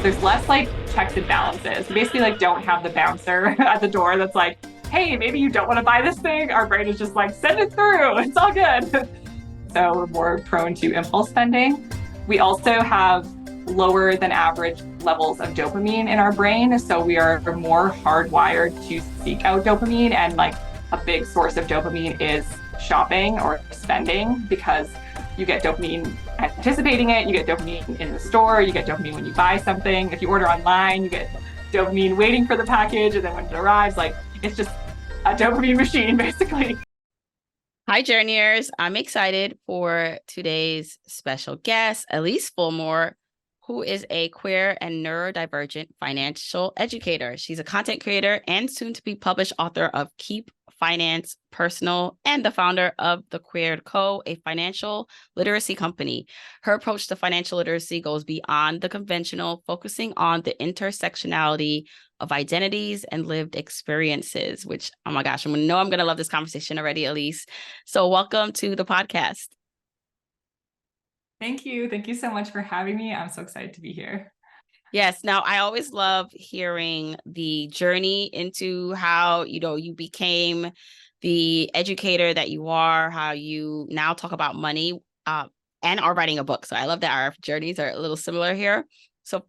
there's less like checks and balances. We basically like don't have the bouncer at the door that's like, hey, maybe you don't want to buy this thing. Our brain is just like, send it through. It's all good. So we're more prone to impulse spending. We also have lower than average levels of dopamine in our brain. So we are more hardwired to seek out dopamine. And like a big source of dopamine is shopping or spending because you get dopamine anticipating it, you get dopamine in the store, you get dopamine when you buy something. If you order online, you get dopamine waiting for the package. And then when it arrives, like it's just a dopamine machine, basically. Hi, Journeyers. I'm excited for today's special guest, Ellyce Fulmore, who is a queer and neurodivergent financial educator. She's a content creator and soon to be published author of Keep Finance Personal and the founder of The Queered Co., a financial literacy company. Her approach to financial literacy goes beyond the conventional, focusing on the intersectionality of identities and lived experiences, which, oh my gosh, I'm going to love this conversation already, Elise. So welcome to the podcast. Thank you. Thank you so much for having me. I'm so excited to be here. Yes. Now, I always love hearing the journey into how, you became the educator that you are, how you now talk about money and are writing a book. So I love that our journeys are a little similar here. So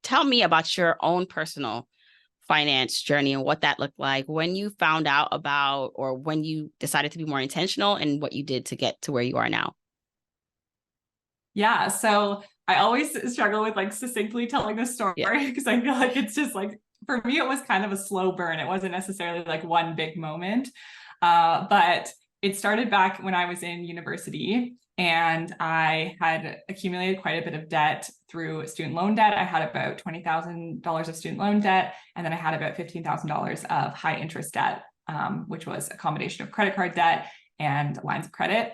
tell me about your own personal finance journey and what that looked like when you found out about or when you decided to be more intentional and what you did to get to where you are now. Yeah, so I always struggle with like succinctly telling this story because I feel like it's just like, for me, it was kind of a slow burn. It wasn't necessarily like one big moment, but it started back when I was in university and I had accumulated quite a bit of debt through student loan debt. I had about $20,000 of student loan debt, and then I had about $15,000 of high interest debt, which was a combination of credit card debt and lines of credit.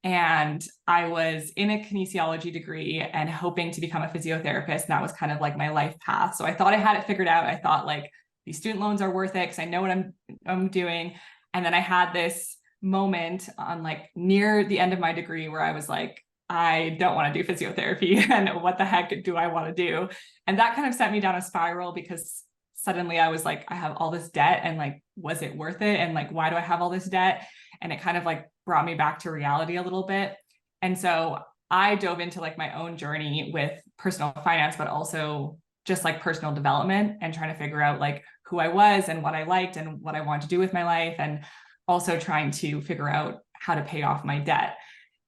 And I was in a kinesiology degree and hoping to become a physiotherapist. And that was kind of like my life path. So I thought I had it figured out. I thought like these student loans are worth it because I know what I'm doing. And then I had this moment on like near the end of my degree where I was like, I don't want to do physiotherapy and what the heck do I want to do? And that kind of sent me down a spiral because suddenly I was like, I have all this debt and like, was it worth it? And like, why do I have all this debt? And it kind of like brought me back to reality a little bit. And so I dove into like my own journey with personal finance, but also just like personal development and trying to figure out like who I was and what I liked and what I wanted to do with my life. And also trying to figure out how to pay off my debt.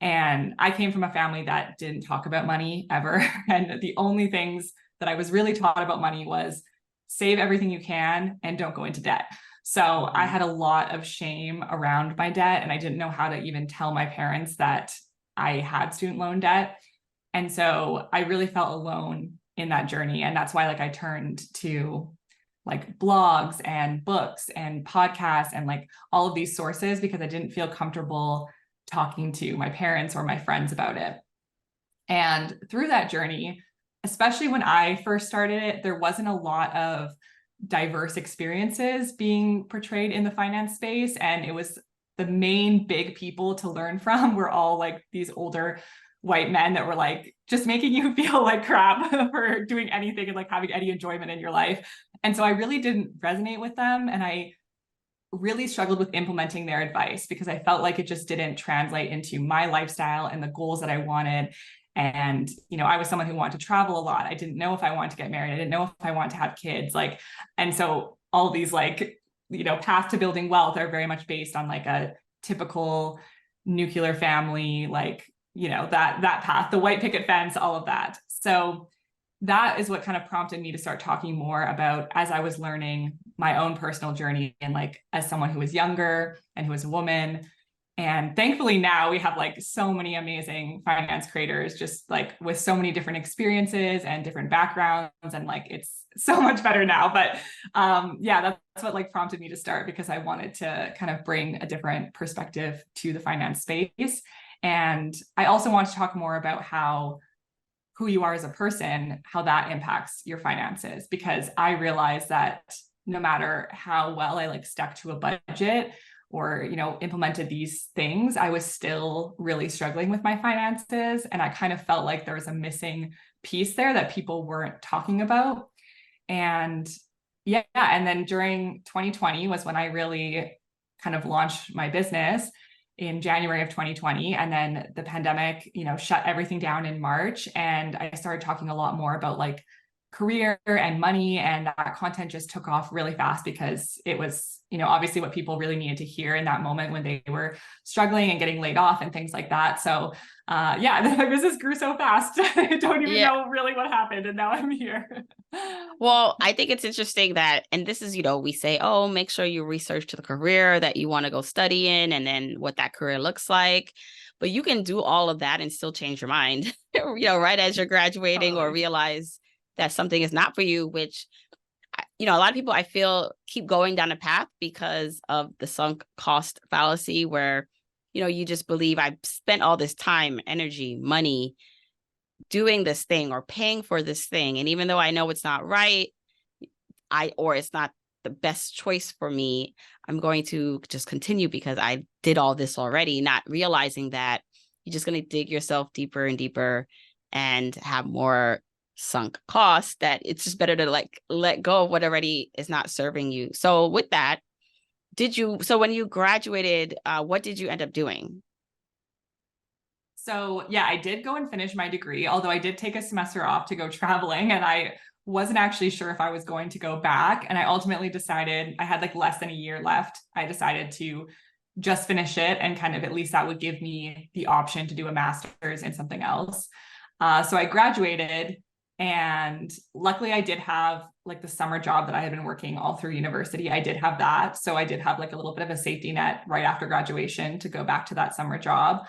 And I came from a family that didn't talk about money ever. And the only things that I was really taught about money was save everything you can and don't go into debt. So I had a lot of shame around my debt, and I didn't know how to even tell my parents that I had student loan debt. And so I really felt alone in that journey. And that's why like I turned to like blogs and books and podcasts and like all of these sources because I didn't feel comfortable talking to my parents or my friends about it. And through that journey, especially when I first started it, there wasn't a lot of diverse experiences being portrayed in the finance space. And it was the main big people to learn from were all like these older white men that were like just making you feel like crap for doing anything and like having any enjoyment in your life. And so I really didn't resonate with them. And I really struggled with implementing their advice because I felt like it just didn't translate into my lifestyle and the goals that I wanted. And, I was someone who wanted to travel a lot. I didn't know if I wanted to get married. I didn't know if I wanted to have kids. And so all these paths to building wealth are very much based on like a typical nuclear family, that path, the white picket fence, all of that. So that is what kind of prompted me to start talking more about as I was learning my own personal journey and like as someone who was younger and who was a woman. And thankfully now we have like so many amazing finance creators, just like with so many different experiences and different backgrounds. And like, it's so much better now. But that's what like prompted me to start because I wanted to kind of bring a different perspective to the finance space. And I also want to talk more about who you are as a person, how that impacts your finances, because I realized that no matter how well I like stuck to a budget, or, implemented these things, I was still really struggling with my finances. And I kind of felt like there was a missing piece there that people weren't talking about. And yeah, and then during 2020 was when I really kind of launched my business in January of 2020. And then the pandemic, shut everything down in March. And I started talking a lot more about like career and money, and that content just took off really fast because it was, obviously what people really needed to hear in that moment when they were struggling and getting laid off and things like that. So yeah, my business grew so fast. I don't even know really what happened, and now I'm here. Well, I think it's interesting that, and this is, we say, oh, make sure you research the career that you want to go study in and then what that career looks like. But you can do all of that and still change your mind, right as you're graduating or realize that something is not for you, which, a lot of people I feel keep going down a path because of the sunk cost fallacy where, you just believe I've spent all this time, energy, money doing this thing or paying for this thing. And even though I know it's not right, or it's not the best choice for me, I'm going to just continue because I did all this already, not realizing that you're just going to dig yourself deeper and deeper and have more sunk costs, that it's just better to like let go of what already is not serving you. So with that, so when you graduated, what did you end up doing? So yeah, I did go and finish my degree, although I did take a semester off to go traveling, and I wasn't actually sure if I was going to go back. And I ultimately decided, I had like less than a year left. I decided to just finish it, and kind of at least that would give me the option to do a master's in something else. So I graduated, and luckily I did have like the summer job that I had been working all through university. I did have that. So I did have like a little bit of a safety net right after graduation to go back to that summer job.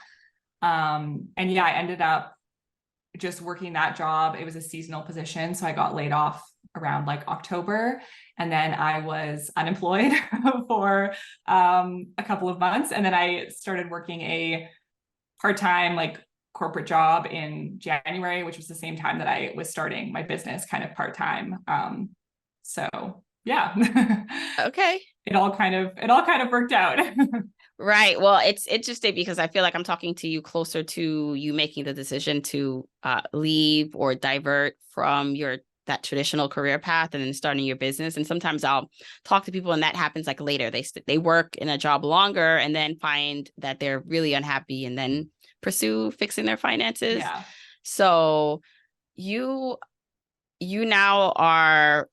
And yeah, I ended up just working that job. It was a seasonal position. So I got laid off around like October, and then I was unemployed for a couple of months. And then I started working a part-time like corporate job in January, which was the same time that I was starting my business kind of part-time. So yeah. Okay. It all kind of worked out. Right. Well, it's interesting because I feel like I'm talking to you closer to you making the decision to leave or divert from that traditional career path and then starting your business. And sometimes I'll talk to people and that happens like later. They work in a job longer and then find that they're really unhappy and then pursue fixing their finances. Yeah. So you now are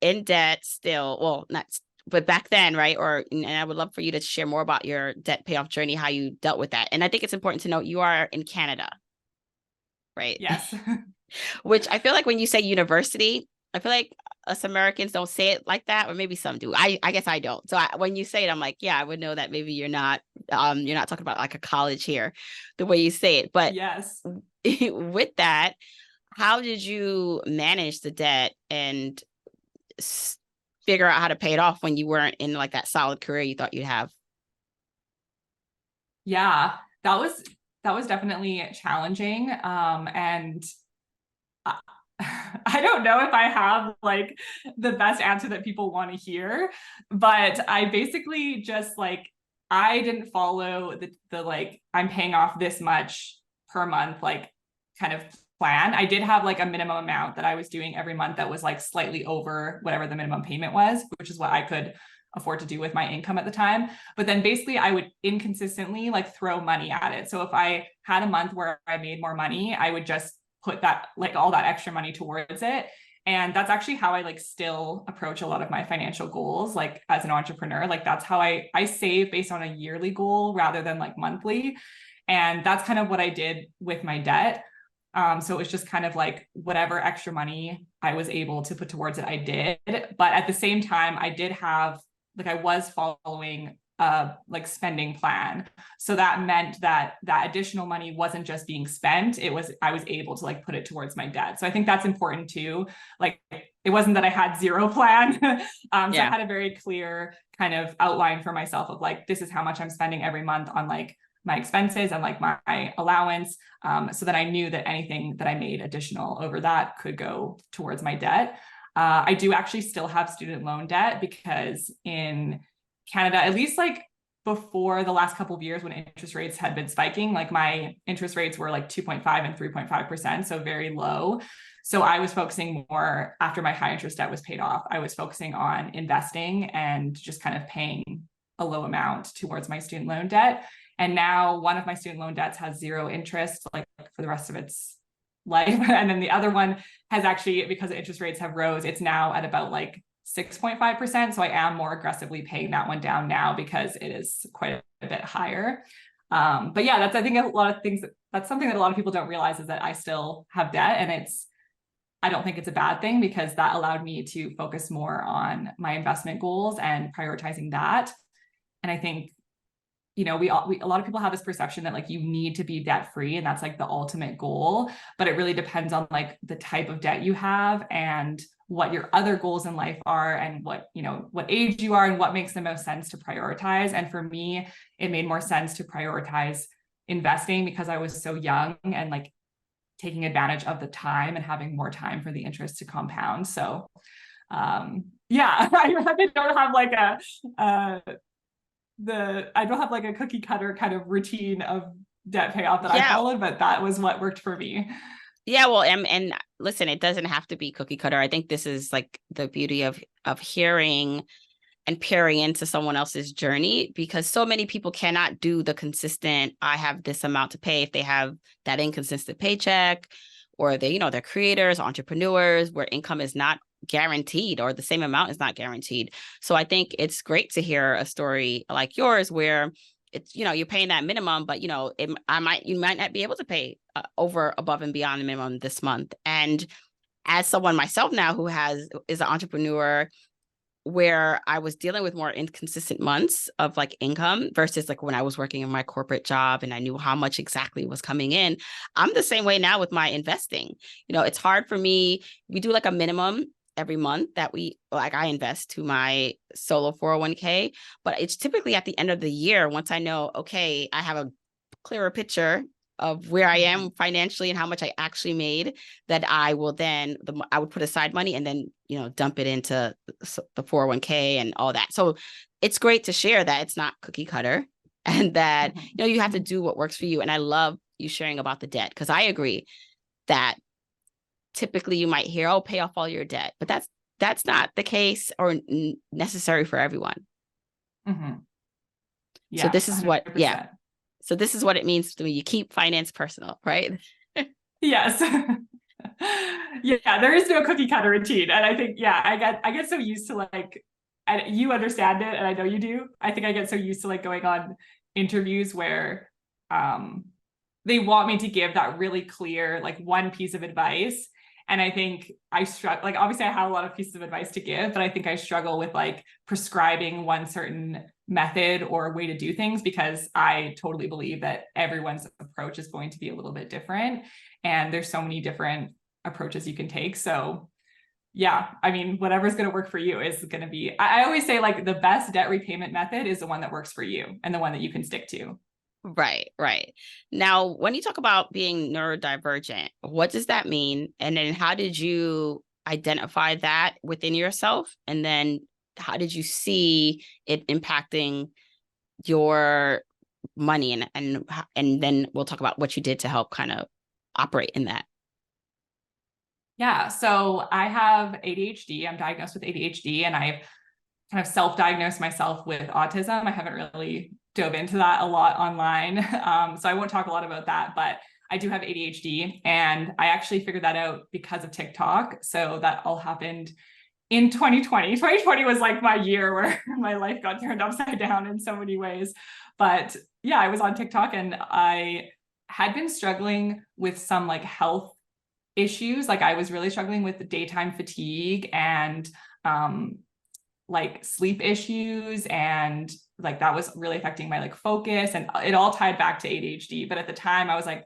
in debt still. Well, not, but back then, right? And I would love for you to share more about your debt payoff journey, how you dealt with that. And I think it's important to note you are in Canada, right? Yes. Which I feel like when you say university, I feel like us Americans don't say it like that, or maybe some do. I guess I don't. So when you say it, I'm like, yeah, I would know that maybe you're not talking about like a college here, the way you say it. But yes, with that, how did you manage the debt and figure out how to pay it off when you weren't in like that solid career you thought you'd have? Yeah, that was definitely challenging. And I don't know if I have like the best answer that people want to hear, but I basically just like, I didn't follow the like, I'm paying off this much per month, like kind of plan. I did have like a minimum amount that I was doing every month that was like slightly over whatever the minimum payment was, which is what I could afford to do with my income at the time. But then basically I would inconsistently like throw money at it. So if I had a month where I made more money, I would just put that like all that extra money towards it. And that's actually how I like still approach a lot of my financial goals. Like as an entrepreneur, like that's how I save based on a yearly goal rather than like monthly. And that's kind of what I did with my debt. So it was just kind of like whatever extra money I was able to put towards it, I did. But at the same time, I did have like, I was following like spending plan. So that meant that that additional money wasn't just being spent. I was able to like put it towards my debt. So I think that's important too. Like it wasn't that I had zero plan. So I had a very clear kind of outline for myself of like, this is how much I'm spending every month on like my expenses and like my allowance, so that I knew that anything that I made additional over that could go towards my debt. I do actually still have student loan debt because in Canada, at least like before the last couple of years when interest rates had been spiking, like my interest rates were like 2.5 and 3.5%, so very low. So I was focusing more after my high interest debt was paid off. I was focusing on investing and just kind of paying a low amount towards my student loan debt. And now one of my student loan debts has 0 interest, like for the rest of its life. And then the other one has actually, because the interest rates have rose, it's now at about like 6.5%. So I am more aggressively paying that one down now because it is quite a bit higher. But yeah, that's, I think a lot of things, that's something that a lot of people don't realize is that I still have debt, and I don't think it's a bad thing because that allowed me to focus more on my investment goals and prioritizing that. And I think, you know, a lot of people have this perception that like you need to be debt free and that's like the ultimate goal, but it really depends on like the type of debt you have and what your other goals in life are and what, you know, what age you are and what makes the most sense to prioritize. And for me, it made more sense to prioritize investing because I was so young and like taking advantage of the time and having more time for the interest to compound. So yeah, I don't have like I don't have like a cookie cutter kind of routine of debt payoff that I followed, but that was what worked for me. Yeah, well, and listen, it doesn't have to be cookie cutter. I think this is like the beauty of hearing and peering into someone else's journey, because so many people cannot do the consistent, I have this amount to pay if they have that inconsistent paycheck, or they, you know, they're creators, entrepreneurs, where income is not guaranteed or the same amount is not guaranteed. So I think it's great to hear a story like yours where it's, you know, you're paying that minimum, but you know, you might not be able to pay over, above and beyond the minimum this month. And as someone myself now who is an entrepreneur, where I was dealing with more inconsistent months of like income versus like when I was working in my corporate job and I knew how much exactly was coming in. I'm the same way now with my investing. You know, it's hard for me. We do like a minimum every month that I invest to my solo 401k, but it's typically at the end of the year, once I know, okay, I have a clearer picture of where I am financially and how much I actually made, that I will then, I would put aside money and then, you know, dump it into the 401k and all that. So it's great to share that it's not cookie cutter and that, you know, you have to do what works for you. And I love you sharing about the debt, because I agree that typically you might hear, oh, pay off all your debt, but that's not the case or necessary for everyone. Mm-hmm. Yeah, so this is 100%. what, yeah. So this is what it means when you keep finance personal, right? Yes. Yeah, there is no cookie cutter routine. And I think, yeah, I get so used to like, and you understand it, and I know you do. I think I get so used to like going on interviews where they want me to give that really clear, like one piece of advice. And I think I struggle, like obviously I have a lot of pieces of advice to give, but I think I struggle with like prescribing one certain method or way to do things, because I totally believe that everyone's approach is going to be a little bit different. And there's so many different approaches you can take. So yeah, I mean, whatever's going to work for you is going to be, I always say like the best debt repayment method is the one that works for you and the one that you can stick to. Right, right. Now, when you talk about being neurodivergent, what does that mean? And then how did you identify that within yourself? And then how did you see it impacting your money? And then we'll talk about what you did to help kind of operate in that. Yeah, so I have ADHD. I'm diagnosed with ADHD, and I've kind of self-diagnosed myself with autism. I haven't really dove into that a lot online. So I won't talk a lot about that, but I do have ADHD, and I actually figured that out because of TikTok. So that all happened in 2020. 2020 was like my year where my life got turned upside down in so many ways. But yeah, I was on TikTok and I had been struggling with some like health issues. Like I was really struggling with daytime fatigue and like sleep issues, and like that was really affecting my like focus, and it all tied back to ADHD. But at the time I was like,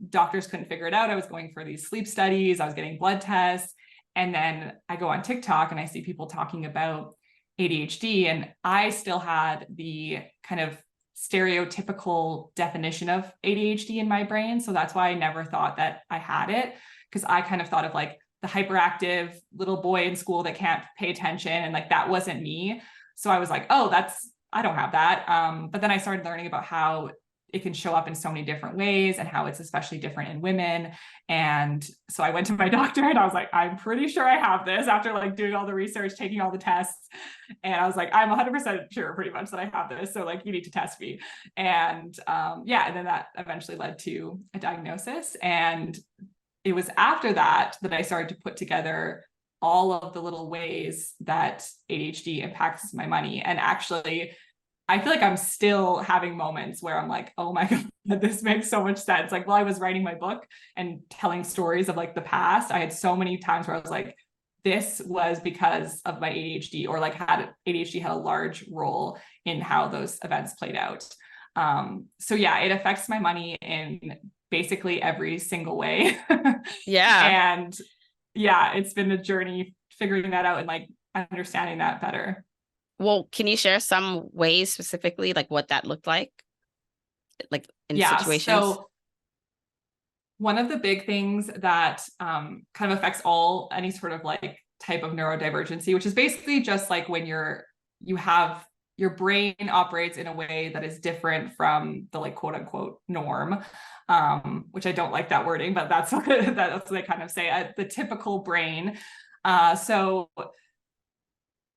doctors couldn't figure it out. I was going for these sleep studies, I was getting blood tests, and then I go on TikTok and I see people talking about ADHD, and I still had the kind of stereotypical definition of ADHD in my brain. So that's why I never thought that I had it, because I kind of thought of like the hyperactive little boy in school that can't pay attention, and like that wasn't me. So I was like, oh, that's I don't have that. But then I started learning about how it can show up in so many different ways and how it's especially different in women. And so I went to my doctor and I was like, I'm pretty sure I have this after like doing all the research, taking all the tests. And I was like, I'm 100% sure pretty much that I have this. So like, you need to test me. And yeah, and then that eventually led to a diagnosis. And it was after that that I started to put together all of the little ways that ADHD impacts my money. And actually, I feel like I'm still having moments where I'm like, oh my God, this makes so much sense. Like while I was writing my book and telling stories of like the past, I had so many times where I was like, this was because of my ADHD, or like ADHD had a large role in how those events played out. So yeah, it affects my money in basically every single way. Yeah. And yeah, it's been a journey figuring that out and like understanding that better. Well, can you share some ways specifically, like what that looked like in situations? So one of the big things that kind of affects any sort of like type of neurodivergency, which is basically just like when you have your brain operates in a way that is different from the like quote unquote norm, which I don't like that wording, but that's what they kind of say, the typical brain. So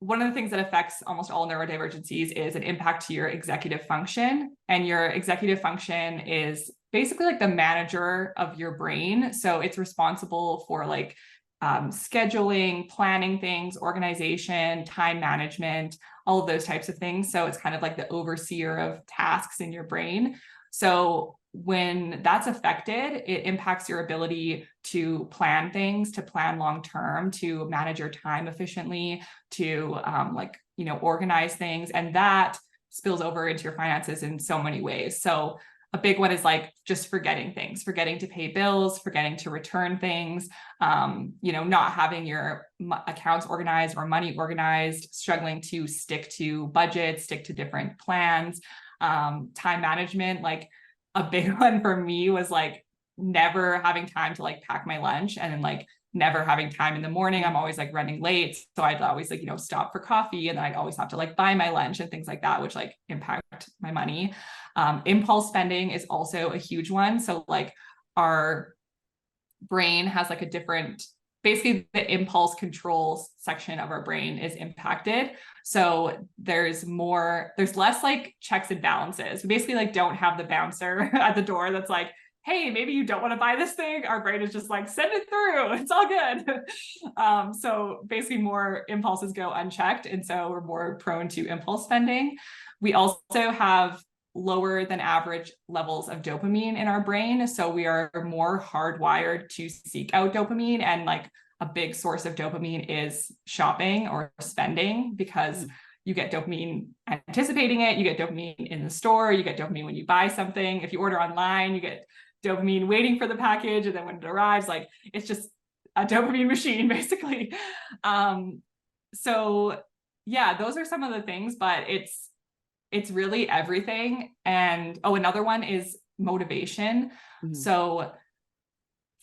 one of the things that affects almost all neurodivergencies is an impact to your executive function. And your executive function is basically like the manager of your brain. So it's responsible for like scheduling, planning things, organization, time management, all of those types of things. So it's kind of like the overseer of tasks in your brain. So when that's affected, it impacts your ability to plan things, to plan long-term, to manage your time efficiently, to organize things. And that spills over into your finances in so many ways. So a big one is like just forgetting things, forgetting to pay bills, forgetting to return things, not having your accounts organized or money organized, struggling to stick to budgets, stick to different plans, time management. Like a big one for me was like never having time to like pack my lunch, and then like never having time in the morning. I'm always like running late. So I'd always like, stop for coffee, and then I'd always have to like buy my lunch and things like that, which like impact my money. Impulse spending is also a huge one. So like our brain has like basically the impulse control section of our brain is impacted. So there's less like checks and balances. We basically like don't have the bouncer at the door that's like, hey, maybe you don't want to buy this thing. Our brain is just like, send it through. It's all good. So basically more impulses go unchecked. And so we're more prone to impulse spending. We also have lower than average levels of dopamine in our brain. So we are more hardwired to seek out dopamine. And like a big source of dopamine is shopping or spending, because you get dopamine anticipating it. You get dopamine in the store. You get dopamine when you buy something. If you order online, you get dopamine waiting for the package. And then when it arrives, like it's just a dopamine machine, basically. So yeah, those are some of the things, but it's really everything. And another one is motivation. Mm-hmm. So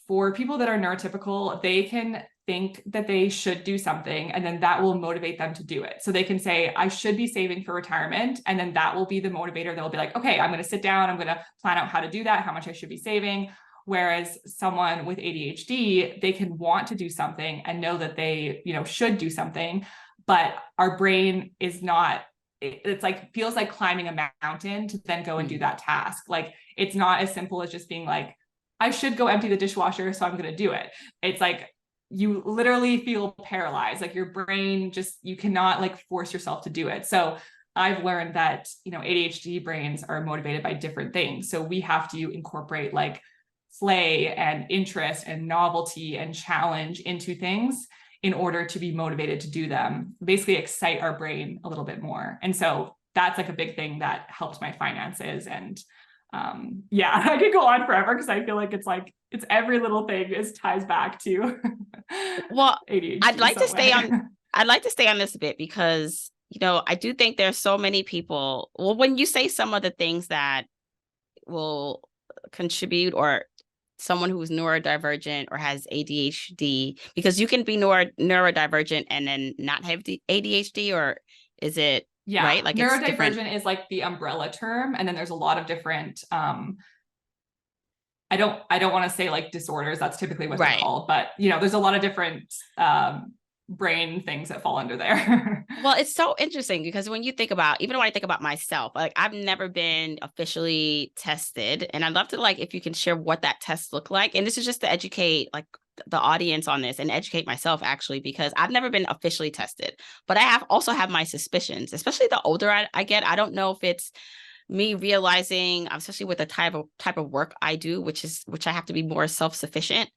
for people that are neurotypical, they can think that they should do something, and then that will motivate them to do it. So they can say, I should be saving for retirement. And then that will be the motivator that will be like, okay, I'm going to sit down, I'm going to plan out how to do that, how much I should be saving. Whereas someone with ADHD, they can want to do something and know that they, should do something, but our brain is not, it's like, feels like climbing a mountain to then go and do that task. Like, it's not as simple as just being like, I should go empty the dishwasher, so I'm going to do it. It's like, you literally feel paralyzed. Like your brain you cannot like force yourself to do it. So I've learned that, ADHD brains are motivated by different things. So we have to incorporate like play and interest and novelty and challenge into things in order to be motivated to do them, basically excite our brain a little bit more. And so that's like a big thing that helped my finances. And I could go on forever because I feel like it's every little thing ties back to ADHD. I'd like to stay on this a bit because, I do think there's so many people. Well, when you say some of the things that will contribute, or someone who's neurodivergent or has ADHD, because you can be neurodivergent and then not have the ADHD, or is it Yeah, right? Like it's different. neurodivergent is like the umbrella term, and then there's a lot of different I don't want to say like disorders, that's typically what they're Right. called, but there's a lot of different brain things that fall under there. Well, it's so interesting because when you think about, even when I think about myself, like I've never been officially tested, and I'd love to like if you can share what that test looked like. And this is just to educate like the audience on this and educate myself actually, because I've never been officially tested, but I have also have my suspicions, especially the older I get. I don't know if it's me realizing, especially with the type of work I do, which I have to be more self-sufficient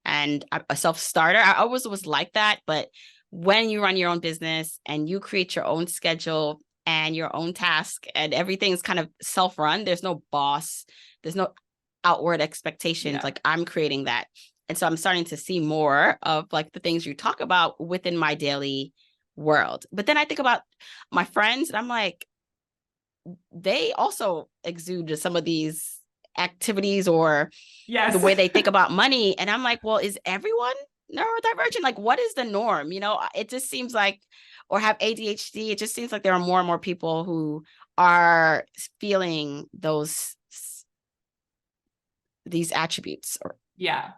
and a self-starter. I always was like that, but when you run your own business and you create your own schedule and your own task and everything's kind of self-run, there's no boss, there's no outward expectations. Yeah. Like I'm creating that. And so I'm starting to see more of like the things you talk about within my daily world. But then I think about my friends and I'm like, they also exude some of these activities or Yes. the way they think about money. And I'm like, well, is everyone neurodivergent? Like, what is the norm? It just seems like, or have ADHD. It just seems like there are more and more people who are feeling these attributes. Yeah.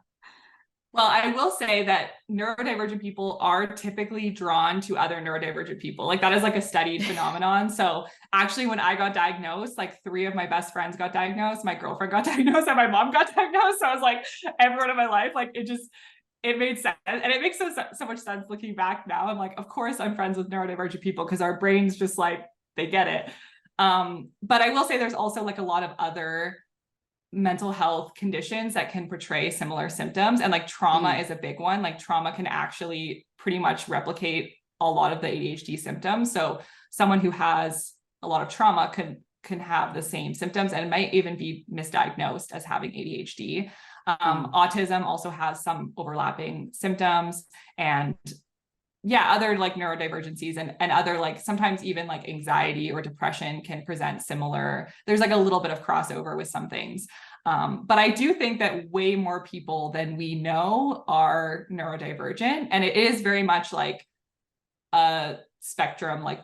Well, I will say that neurodivergent people are typically drawn to other neurodivergent people. Like that is like a studied phenomenon. So actually, when I got diagnosed, like 3 of my best friends got diagnosed, my girlfriend got diagnosed, and my mom got diagnosed. So I was like, everyone in my life, like it made sense. And it makes so much sense looking back now. I'm like, of course I'm friends with neurodivergent people because our brains just like, they get it. But I will say there's also like a lot of other mental health conditions that can portray similar symptoms, and like trauma is a big one. Like trauma can actually pretty much replicate a lot of the ADHD symptoms. So someone who has a lot of trauma can have the same symptoms and might even be misdiagnosed as having ADHD. Autism also has some overlapping symptoms, and other like neurodivergencies and other like sometimes even like anxiety or depression can present similar. There's like a little bit of crossover with some things. But I do think that way more people than we know are neurodivergent. And it is very much like a spectrum. Like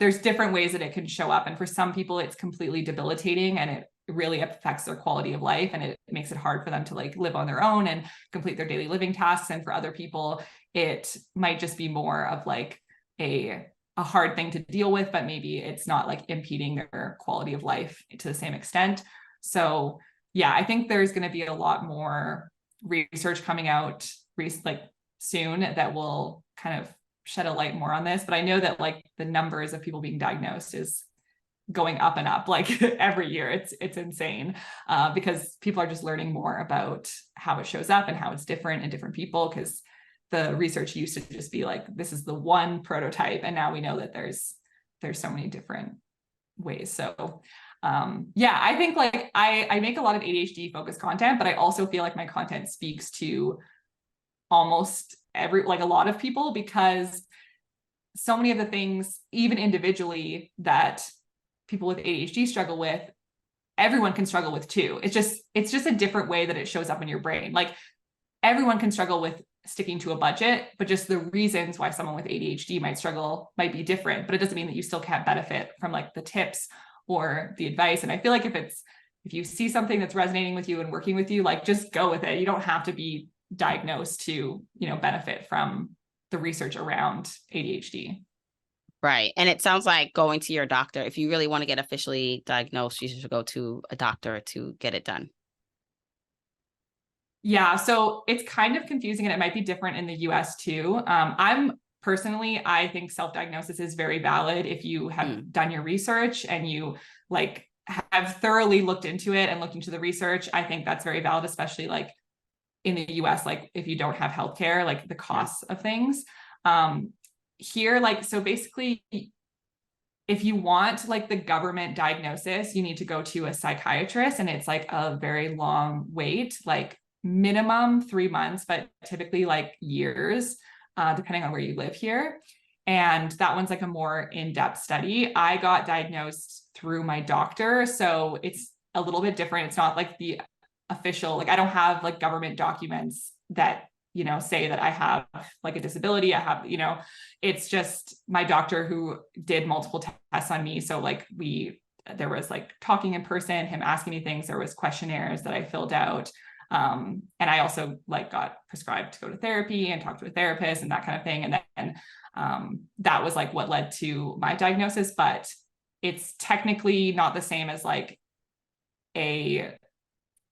there's different ways that it can show up. And for some people, it's completely debilitating and it really affects their quality of life. And it makes it hard for them to like live on their own and complete their daily living tasks. And for other people, it might just be more of like a hard thing to deal with, but maybe it's not like impeding their quality of life to the same extent. So yeah, I think there's going to be a lot more research coming out like soon that will kind of shed a light more on this. But I know that like the numbers of people being diagnosed is going up and up like every year. It's insane because people are just learning more about how it shows up and how it's different in different people, because the research used to just be like, this is the one prototype. And now we know that there's so many different ways. So I think like I make a lot of ADHD focused content, but I also feel like my content speaks to almost a lot of people, because so many of the things, even individually, that people with ADHD struggle with, everyone can struggle with too. It's just a different way that it shows up in your brain. Like everyone can struggle with sticking to a budget, but just the reasons why someone with ADHD might struggle might be different, but it doesn't mean that you still can't benefit from like the tips or the advice. And I feel like if you see something that's resonating with you and working with you, like just go with it. You don't have to be diagnosed to, benefit from the research around ADHD. Right. And it sounds like going to your doctor, if you really want to get officially diagnosed, you should go to a doctor to get it done. Yeah, so it's kind of confusing and it might be different in the US too. I think self-diagnosis is very valid if you have done your research and you like have thoroughly looked into it and looked into the research. I think that's very valid, especially like in the US, like if you don't have healthcare, like the costs of things. Here, like, so basically, if you want like the government diagnosis, you need to go to a psychiatrist, and it's like a very long wait, like minimum 3 months, but typically like years, depending on where you live here. And that one's like a more in-depth study. I got diagnosed through my doctor, so it's a little bit different. It's not like the official, like I don't have like government documents that say that I have like a disability. I have, it's just my doctor who did multiple tests on me. So like there was like talking in person, him asking me things. There was questionnaires that I filled out. And I also like got prescribed to go to therapy and talk to a therapist and that kind of thing. And then that was like what led to my diagnosis, but it's technically not the same as like a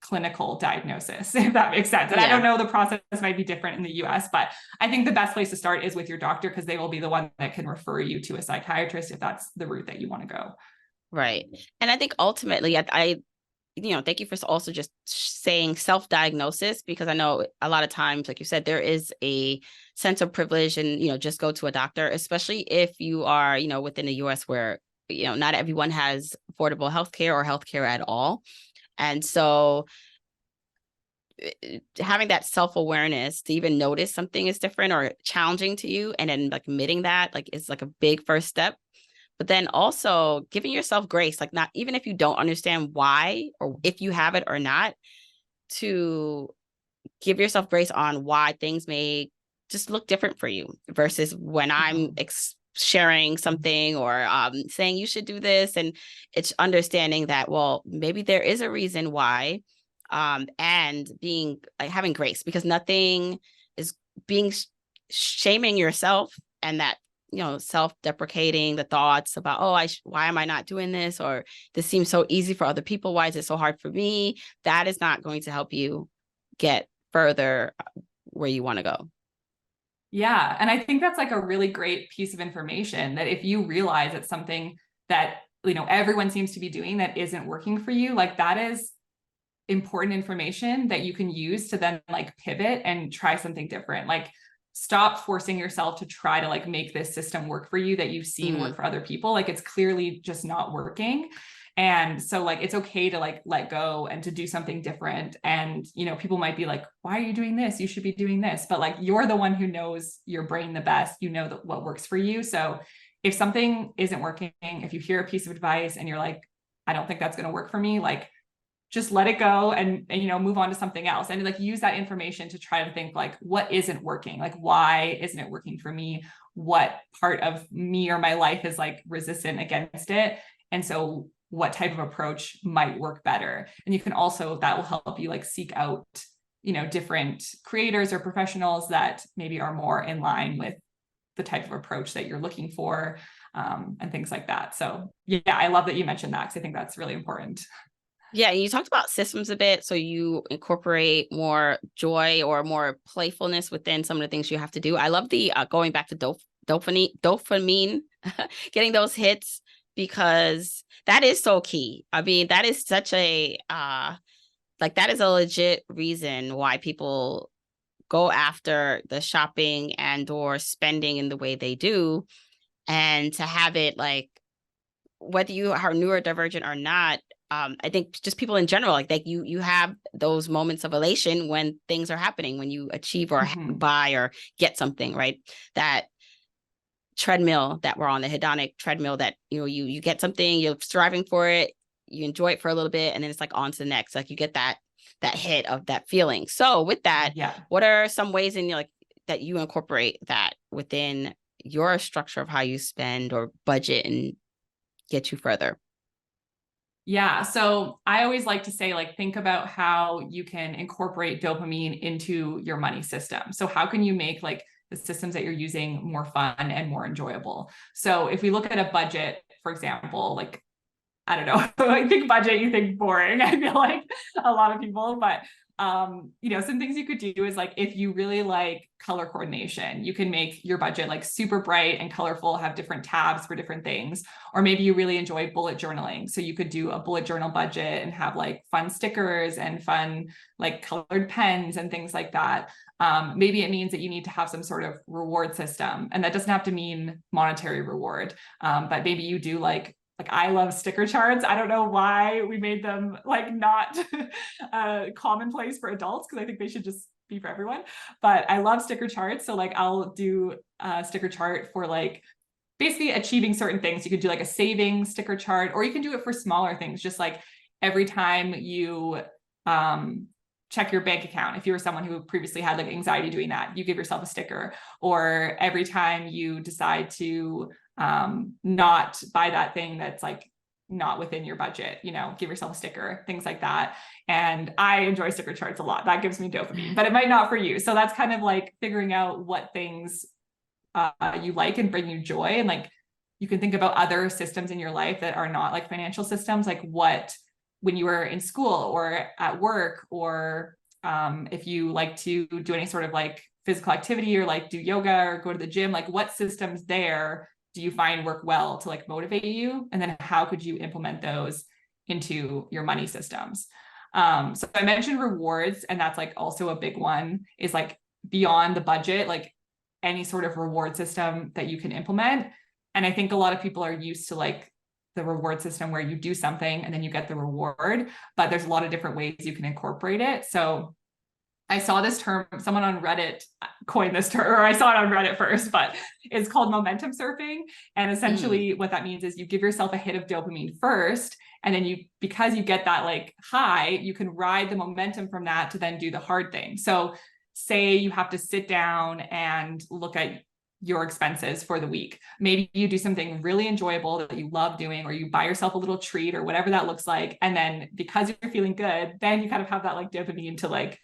clinical diagnosis, if that makes sense. And I don't know, the process might be different in the US, but I think the best place to start is with your doctor, because they will be the one that can refer you to a psychiatrist if that's the route that you want to go. Right. And I think ultimately, I thank you for also just saying self-diagnosis, because I know a lot of times, like you said, there is a sense of privilege and, just go to a doctor, especially if you are, within the US where, not everyone has affordable healthcare or healthcare at all. And so having that self-awareness to even notice something is different or challenging to you, and then like admitting that like is like a big first step. But then also giving yourself grace, like not even if you don't understand why or if you have it or not, to give yourself grace on why things may just look different for you versus when I'm sharing something or saying you should do this. And it's understanding that, well, maybe there is a reason why, and being like having grace, because nothing is being shaming yourself and that, self-deprecating, the thoughts about, why am I not doing this? Or this seems so easy for other people. Why is it so hard for me? That is not going to help you get further where you want to go. Yeah. And I think that's like a really great piece of information, that if you realize it's something that, everyone seems to be doing that isn't working for you, like that is important information that you can use to then like pivot and try something different. Like stop forcing yourself to try to like make this system work for you that you've seen work for other people. Like it's clearly just not working. And so like, it's okay to like, let go and to do something different. And, people might be like, why are you doing this? You should be doing this. But like, you're the one who knows your brain the best, what works for you. So if something isn't working, if you hear a piece of advice and you're like, I don't think that's going to work for me, like, just let it go and move on to something else, and like use that information to try to think like, what isn't working? Like, why isn't it working for me? What part of me or my life is like resistant against it? And so what type of approach might work better? And you can also, that will help you like seek out, different creators or professionals that maybe are more in line with the type of approach that you're looking for, and things like that. So yeah, I love that you mentioned that, because I think that's really important. Yeah, you talked about systems a bit. So you incorporate more joy or more playfulness within some of the things you have to do. I love the going back to dopamine, getting those hits, because that is so key. I mean, that is such a that is a legit reason why people go after the shopping and or spending in the way they do. And to have it like, whether you are neurodivergent or not, I think just people in general, like you have those moments of elation when things are happening, when you achieve or buy or get something, right? That treadmill that we're on, the hedonic treadmill, that, you get something, you're striving for it, you enjoy it for a little bit, and then it's like on to the next, like you get that hit of that feeling. So with that, what are some ways in that you incorporate that within your structure of how you spend or budget and get you further? Yeah. So I always like to say, like, think about how you can incorporate dopamine into your money system. So how can you make like the systems that you're using more fun and more enjoyable? So if we look at a budget, for example, like, I don't know, I think budget, you think boring. I feel like a lot of people, but some things you could do is like, if you really like color coordination, you can make your budget like super bright and colorful, have different tabs for different things. Or maybe you really enjoy bullet journaling, so you could do a bullet journal budget and have like fun stickers and fun like colored pens and things like that. Maybe it means that you need to have some sort of reward system, and that doesn't have to mean monetary reward, but maybe you do like I love sticker charts. I don't know why we made them like not commonplace for adults, because I think they should just be for everyone. But I love sticker charts. So like I'll do a sticker chart for like basically achieving certain things. You could do like a savings sticker chart, or you can do it for smaller things, just like every time you check your bank account. If you were someone who previously had like anxiety doing that, you give yourself a sticker. Or every time you decide to not buy that thing that's like not within your budget, you know, give yourself a sticker, things like that. And I enjoy sticker charts a lot. That gives me dopamine, but it might not for you. So that's kind of like figuring out what things you like and bring you joy. And like, you can think about other systems in your life that are not like financial systems, like what, when you were in school or at work, or if you like to do any sort of like physical activity or like do yoga or go to the gym, like what systems there do you find work well to like motivate you? And then how could you implement those into your money systems? So I mentioned rewards, and that's like also a big one, is like beyond the budget, like any sort of reward system that you can implement. And I think a lot of people are used to like the reward system where you do something and then you get the reward, but there's a lot of different ways you can incorporate it. So I saw this term, someone on Reddit coined this term, or I saw it on Reddit first, but it's called momentum surfing. And essentially what that means is you give yourself a hit of dopamine first, and then you, because you get that like high, you can ride the momentum from that to then do the hard thing. So say you have to sit down and look at your expenses for the week. Maybe you do something really enjoyable that you love doing, or you buy yourself a little treat or whatever that looks like. And then because you're feeling good, then you kind of have that like dopamine to like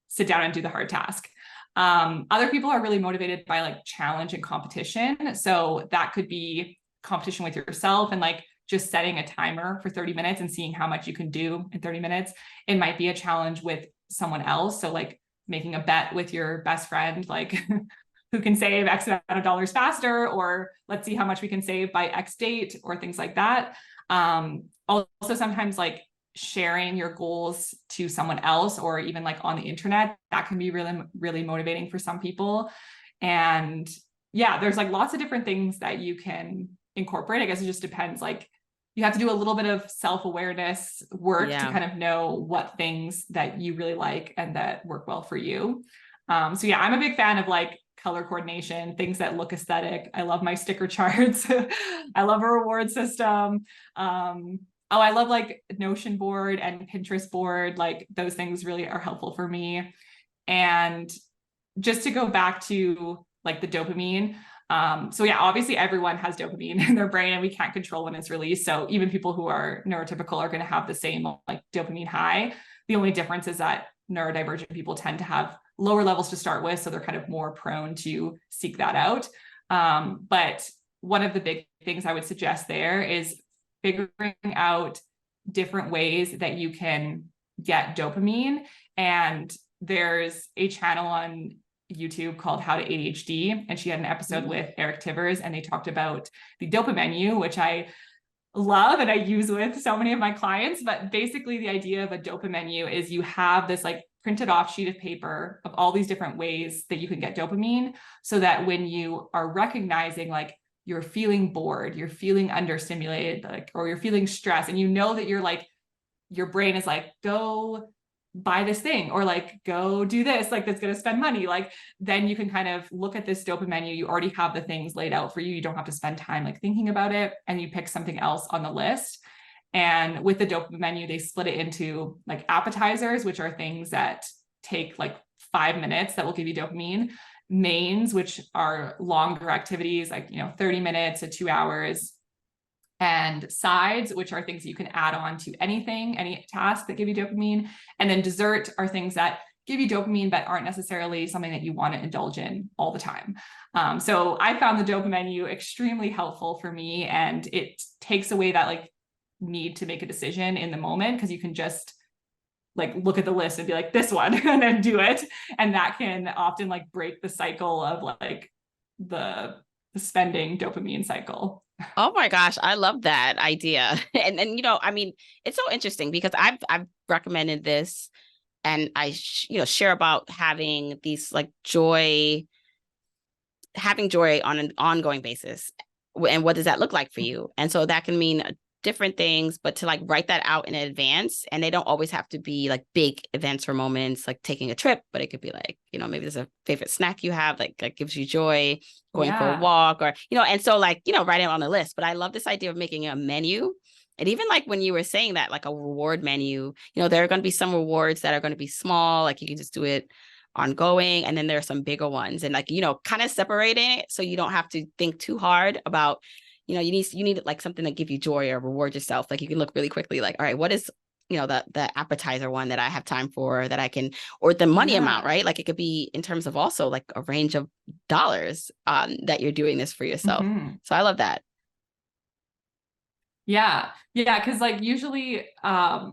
sit down and do the hard task. Other people are really motivated by like challenge and competition. So that could be competition with yourself and like just setting a timer for 30 minutes and seeing how much you can do in 30 minutes. It might be a challenge with someone else. So like making a bet with your best friend, like who can save X amount of dollars faster, or let's see how much we can save by X date, or things like that. Also sometimes like sharing your goals to someone else, or even like on the internet, that can be really, really motivating for some people. And yeah, there's like lots of different things that you can incorporate. I guess it just depends. Like you have to do a little bit of self-awareness work to kind of know what things that you really like and that work well for you. So yeah, I'm a big fan of like color coordination, things that look aesthetic. I love my sticker charts. I love a reward system. Oh, I love like Notion board and Pinterest board. Like those things really are helpful for me. And just to go back to like the dopamine. So yeah, obviously everyone has dopamine in their brain and we can't control when it's released. So even people who are neurotypical are going to have the same like dopamine high. The only difference is that neurodivergent people tend to have lower levels to start with. So they're kind of more prone to seek that out. But one of the big things I would suggest there is figuring out different ways that you can get dopamine. And there's a channel on YouTube called How to ADHD, and she had an episode with Eric Tivers, and they talked about the Dopamine, which I love and I use with so many of my clients. But basically the idea of a Dopamine is you have this like printed off sheet of paper of all these different ways that you can get dopamine, so that when you are recognizing like you're feeling bored, you're feeling understimulated, like, or you're feeling stressed, and you know that you're like, your brain is like, go buy this thing, or like, go do this, like that's going to spend money. Like, then you can kind of look at this Dopamine. You already have the things laid out for you. You don't have to spend time like thinking about it, and you pick something else on the list. And with the Dopamine, they split it into like appetizers, which are things that take like 5 minutes that will give you dopamine. Mains, which are longer activities, like, 30 minutes to 2 hours. And sides, which are things that you can add on to anything, any task that give you dopamine. And then dessert are things that give you dopamine, but aren't necessarily something that you want to indulge in all the time. So I found the Dopamine extremely helpful for me, and it takes away that like need to make a decision in the moment, because you can just like look at the list and be like, this one, and then do it. And that can often like break the cycle of like the spending dopamine cycle. Oh my gosh, I love that idea. And I mean, it's so interesting because I've recommended this, and I share about having these like having joy on an ongoing basis. And what does that look like for you? And so that can mean different things, but to like write that out in advance. And they don't always have to be like big events or moments, like taking a trip, but it could be like, maybe there's a favorite snack you have like that gives you joy, going for a walk, or, and so like, writing it on a list. But I love this idea of making a menu And even like when you were saying that, like a reward menu, there are going to be some rewards that are going to be small, like you can just do it ongoing. And then there are some bigger ones, and like, kind of separating it so you don't have to think too hard about, you need like something that give you joy or reward yourself. Like you can look really quickly, like, all right, what is, the appetizer one that I have time for that I can, or the money amount, right? Like it could be in terms of also like a range of dollars that you're doing this for yourself. So I love that. Yeah. Yeah. Cause like usually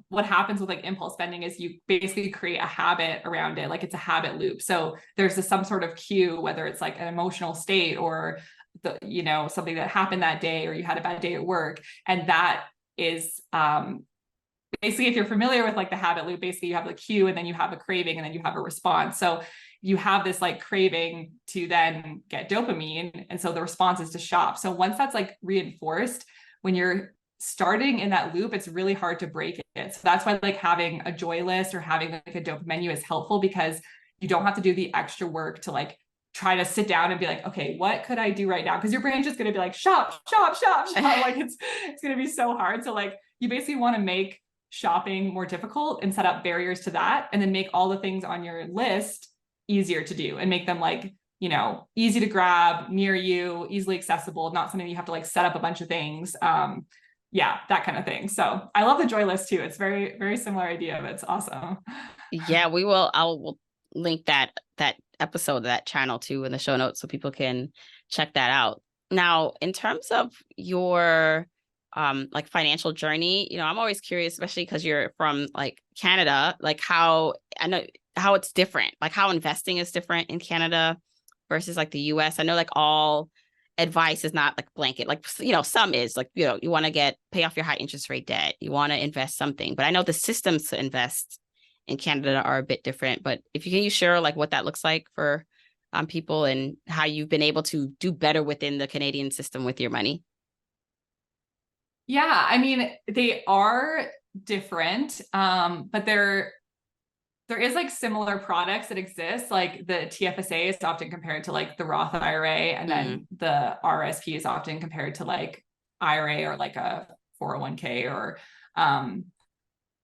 what happens with like impulse spending is you basically create a habit around it. Like it's a habit loop. So there's some sort of cue, whether it's like an emotional state or something that happened that day, or you had a bad day at work. And that is basically, if you're familiar with like the habit loop, basically you have the cue and then you have a craving and then you have a response. So you have this like craving to then get dopamine. And so the response is to shop. So once that's like reinforced, when you're starting in that loop, it's really hard to break it. So that's why like having a joy list or having like a dopamine menu is helpful, because you don't have to do the extra work to like try to sit down and be like, okay, what could I do right now? Because your brain's just going to be like, shop. Like it's going to be so hard. So like you basically want to make shopping more difficult and set up barriers to that, and then make all the things on your list easier to do and make them like, easy to grab, near you, easily accessible, not something you have to like set up a bunch of things. Yeah, that kind of thing. So I love the joy list too. It's very, very similar idea, but it's awesome. Yeah, we'll link that episode, that channel too in the show notes so people can check that out. Now, in terms of your like financial journey, I'm always curious, especially because you're from like Canada, like how I know how it's different, like how investing is different in Canada versus like the US. I know like all advice is not like blanket, like, some is like, you want to pay off your high interest rate debt, you want to invest something, but I know the systems to invest in Canada are a bit different. But if you share like what that looks like for people and how you've been able to do better within the Canadian system with your money. Yeah, I mean, they are different, but there is like similar products that exist. Like the TFSA is often compared to like the Roth IRA, and then the RSP is often compared to like IRA or like a 401k or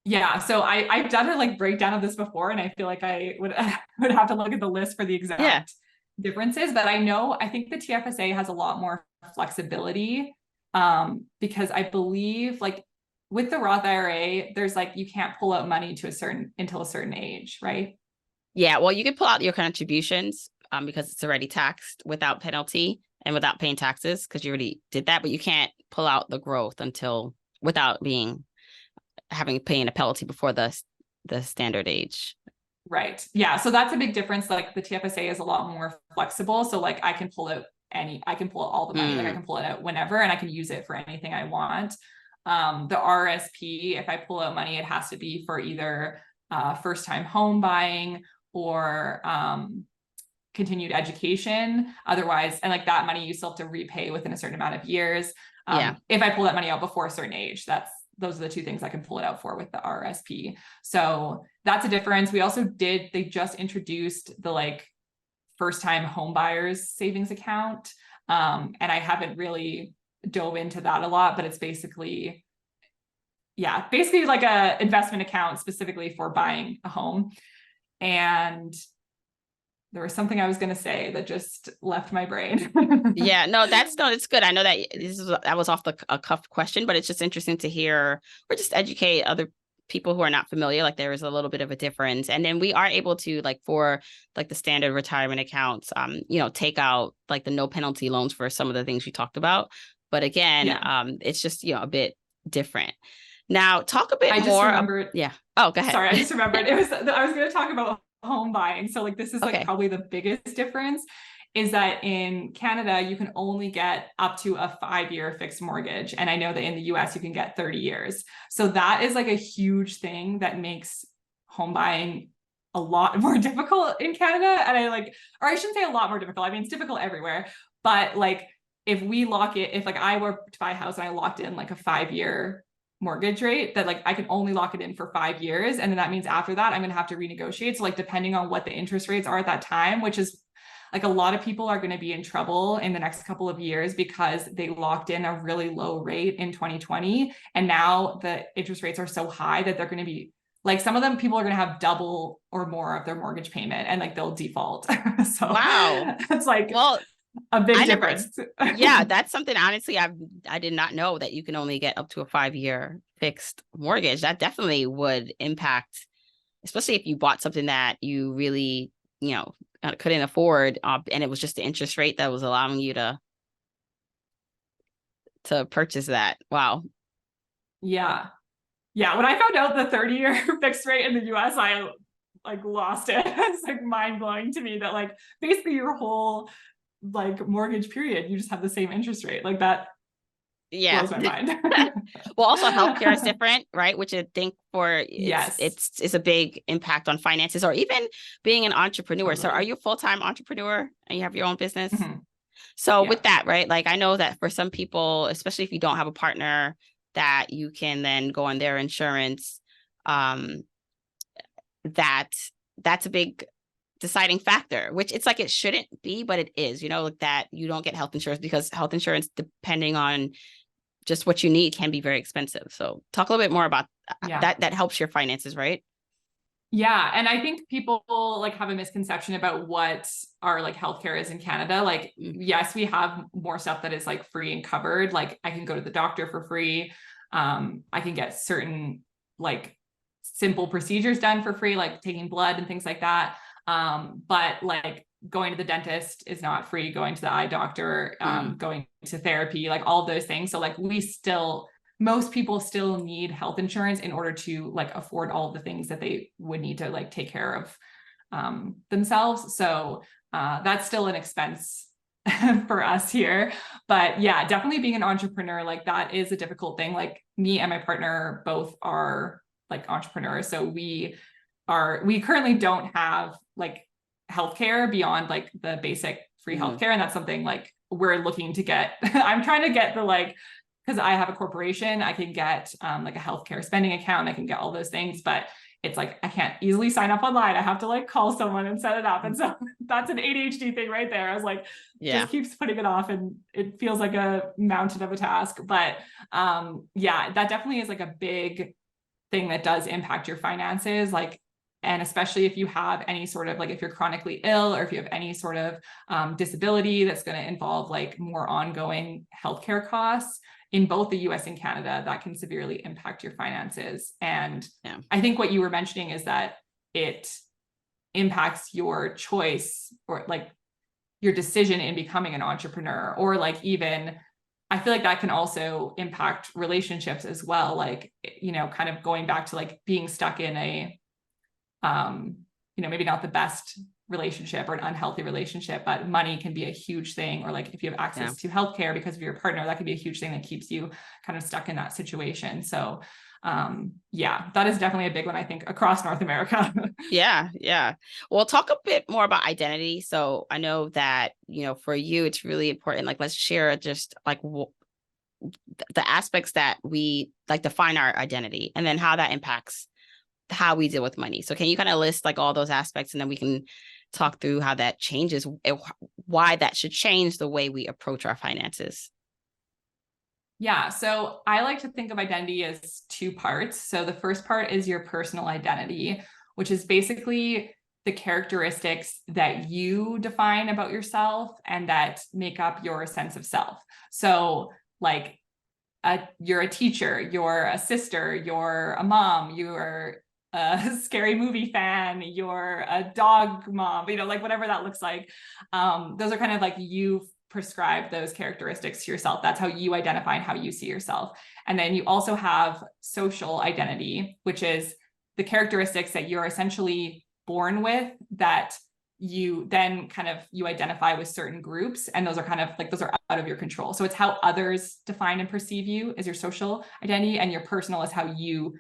yeah. So I've done a like breakdown of this before, and I feel like I would would have to look at the list for the exact differences. But I think the TFSA has a lot more flexibility because I believe like with the Roth IRA, there's like, you can't pull out money until a certain age, right? Yeah. Well, you can pull out your contributions because it's already taxed without penalty and without paying taxes because you already did that, but you can't pull out the growth without paying a penalty before the standard age. Right. Yeah. So that's a big difference. Like the TFSA is a lot more flexible. So like I can pull all the money, like I can pull it out whenever, and I can use it for anything I want. The RSP, if I pull out money, it has to be for either first-time home buying or continued education. Otherwise, and like that money you still have to repay within a certain amount of years. If I pull that money out before a certain age, those are the two things I can pull it out for with the RSP. So that's a difference. They just introduced the like first-time home buyers savings account. And I haven't really dove into that a lot, but it's basically like a investment account specifically for buying a home. And there was something I was going to say that just left my brain. Yeah, no, it's good. I know that that was off a cuff question, but it's just interesting to hear or just educate other people who are not familiar. Like there is a little bit of a difference. And then we are able to like for like the standard retirement accounts, take out like the no penalty loans for some of the things you talked about. But again, it's just, a bit different. Now talk a bit more. I just remembered. Yeah. Oh, go ahead. Sorry, I just remembered. I was going to talk about home buying. So like, this is like probably the biggest difference is that in Canada, you can only get up to a 5-year fixed mortgage. And I know that in the US, you can get 30 years. So that is like a huge thing that makes home buying a lot more difficult in Canada. And I shouldn't say a lot more difficult. I mean, it's difficult everywhere, but like, if I were to buy a house and I locked in like a 5-year mortgage rate, that like I can only lock it in for 5 years. And then that means after that, I'm going to have to renegotiate. So like, depending on what the interest rates are at that time, which is like a lot of people are going to be in trouble in the next couple of years because they locked in a really low rate in 2020. And now the interest rates are so high that they're going to be like, some of them people are going to have double or more of their mortgage payment and like they'll default. So Wow. it's like Well, a big I never, difference. yeah, that's something honestly I did not know that you can only get up to a 5-year fixed mortgage. That definitely would impact, especially if you bought something that you really, couldn't afford, and it was just the interest rate that was allowing you to purchase that. Wow. Yeah. Yeah. When I found out the 30-year fixed rate in the US, I like lost it. It's like mind blowing to me that like basically your whole like mortgage period, you just have the same interest rate. Like that Yeah. blows my mind. Well, also healthcare is different, right? Which I think Yes. it's a big impact on finances, or even being an entrepreneur. So are Totally. you a full-time entrepreneur and you have your own business? Mm-hmm. So Yeah. with that, right? Like I know that for some people, especially if you don't have a partner, that you can then go on their insurance. Um, that's a big deciding factor, which it's like it shouldn't be, but it is, like that you don't get health insurance because health insurance, depending on just what you need, can be very expensive. So talk a little bit more about Yeah. that. That helps your finances, right? Yeah. And I think people like have a misconception about what our like healthcare is in Canada. Like, yes, we have more stuff that is like free and covered. Like I can go to the doctor for free. I can get certain like simple procedures done for free, like taking blood and things like that. But like going to the dentist is not free, going to the eye doctor, going to therapy, like all of those things. So like most people still need health insurance in order to like afford all of the things that they would need to like take care of themselves. So that's still an expense for us here. But yeah, definitely being an entrepreneur, like that is a difficult thing. Like me and my partner both are like entrepreneurs. So we currently don't have like healthcare beyond like the basic free healthcare. And that's something like we're looking to get. I'm trying to get the like, because I have a corporation, I can get like a healthcare spending account. I can get all those things, but it's like I can't easily sign up online. I have to like call someone and set it up. And so that's an ADHD thing right there. I was like, just keeps putting it off and it feels like a mountain of a task. But yeah, that definitely is like a big thing that does impact your finances. Like, and especially if you have any sort of like, if you're chronically ill or if you have any sort of disability that's going to involve like more ongoing healthcare costs in both the US and Canada, that can severely impact your finances. And I think what you were mentioning is that it impacts your choice or like your decision in becoming an entrepreneur, or like even I feel like that can also impact relationships as well. Like, kind of going back to like being stuck in a, maybe not the best relationship or an unhealthy relationship, but money can be a huge thing. Or like if you have access to healthcare because of your partner, that could be a huge thing that keeps you kind of stuck in that situation. So yeah, that is definitely a big one, I think, across North America. Yeah. Well, talk a bit more about identity. So I know that, for you, it's really important. Like, let's share just like the aspects that we like define our identity and then how that impacts how we deal with money. So can you kind of list like all those aspects, and then we can talk through how that changes, why that should change the way we approach our finances? Yeah. So I like to think of identity as two parts. So the first part is your personal identity, which is basically the characteristics that you define about yourself and that make up your sense of self. So like you're a teacher, you're a sister, you're a mom, you're a scary movie fan, you're a dog mom, like whatever that looks like. Those are kind of like you've prescribed those characteristics to yourself. That's how you identify and how you see yourself. And then you also have social identity, which is the characteristics that you're essentially born with that you then kind of you identify with certain groups, and those are kind of like those are out of your control. So it's how others define and perceive you as your social identity, and your personal is how you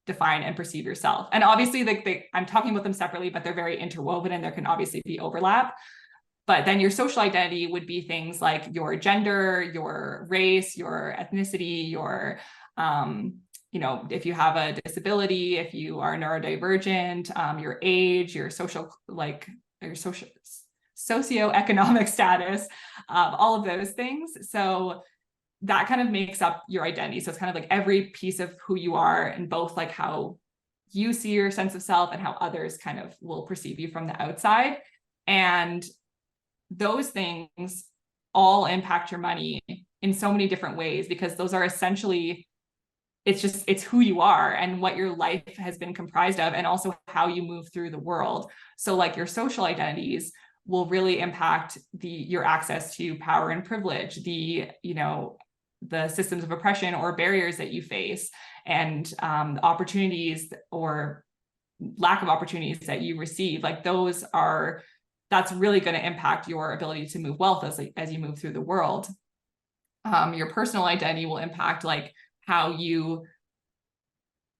define and perceive yourself. And obviously like I'm talking about them separately, but they're very interwoven and there can obviously be overlap. But then your social identity would be things like your gender, your race, your ethnicity, your if you have a disability, if you are neurodivergent, your age, your social socioeconomic status, all of those things. So that kind of makes up your identity. So it's kind of like every piece of who you are, and both like how you see your sense of self and how others kind of will perceive you from the outside. And those things all impact your money in so many different ways, because those are essentially, it's who you are and what your life has been comprised of, and also how you move through the world. So like your social identities will really impact your access to power and privilege, the systems of oppression or barriers that you face, and the opportunities or lack of opportunities that you receive. Like that's really going to impact your ability to move wealth as you move through the world. Your personal identity will impact like how you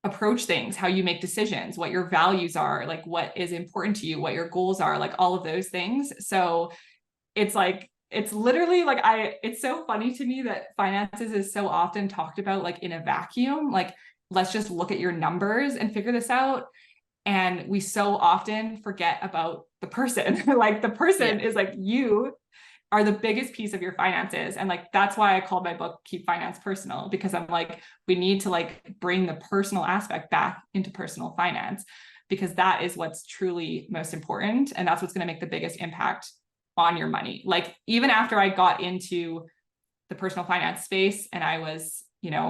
approach things, how you make decisions, what your values are, like what is important to you, what your goals are, like all of those things. So it's literally like it's so funny to me that finances is so often talked about like in a vacuum, like let's just look at your numbers and figure this out. And we so often forget about the person. Like the person is like, you are the biggest piece of your finances. And like, that's why I called my book Keep Finance Personal, because I'm like, we need to like bring the personal aspect back into personal finance, because that is what's truly most important. And that's what's going to make the biggest impact on your money. Like even after I got into the personal finance space and I was,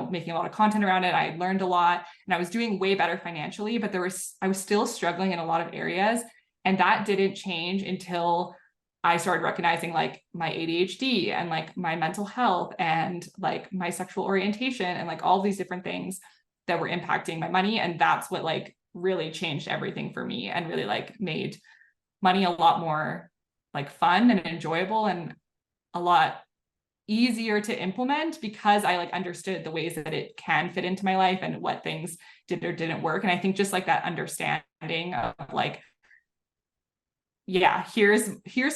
making a lot of content around it, I learned a lot and I was doing way better financially, but I was still struggling in a lot of areas. And that didn't change until I started recognizing like my ADHD and like my mental health and like my sexual orientation and like all these different things that were impacting my money. And that's what like really changed everything for me and really like made money a lot more like fun and enjoyable and a lot easier to implement, because I like understood the ways that it can fit into my life and what things did or didn't work. And I think just like that understanding of like, yeah, here's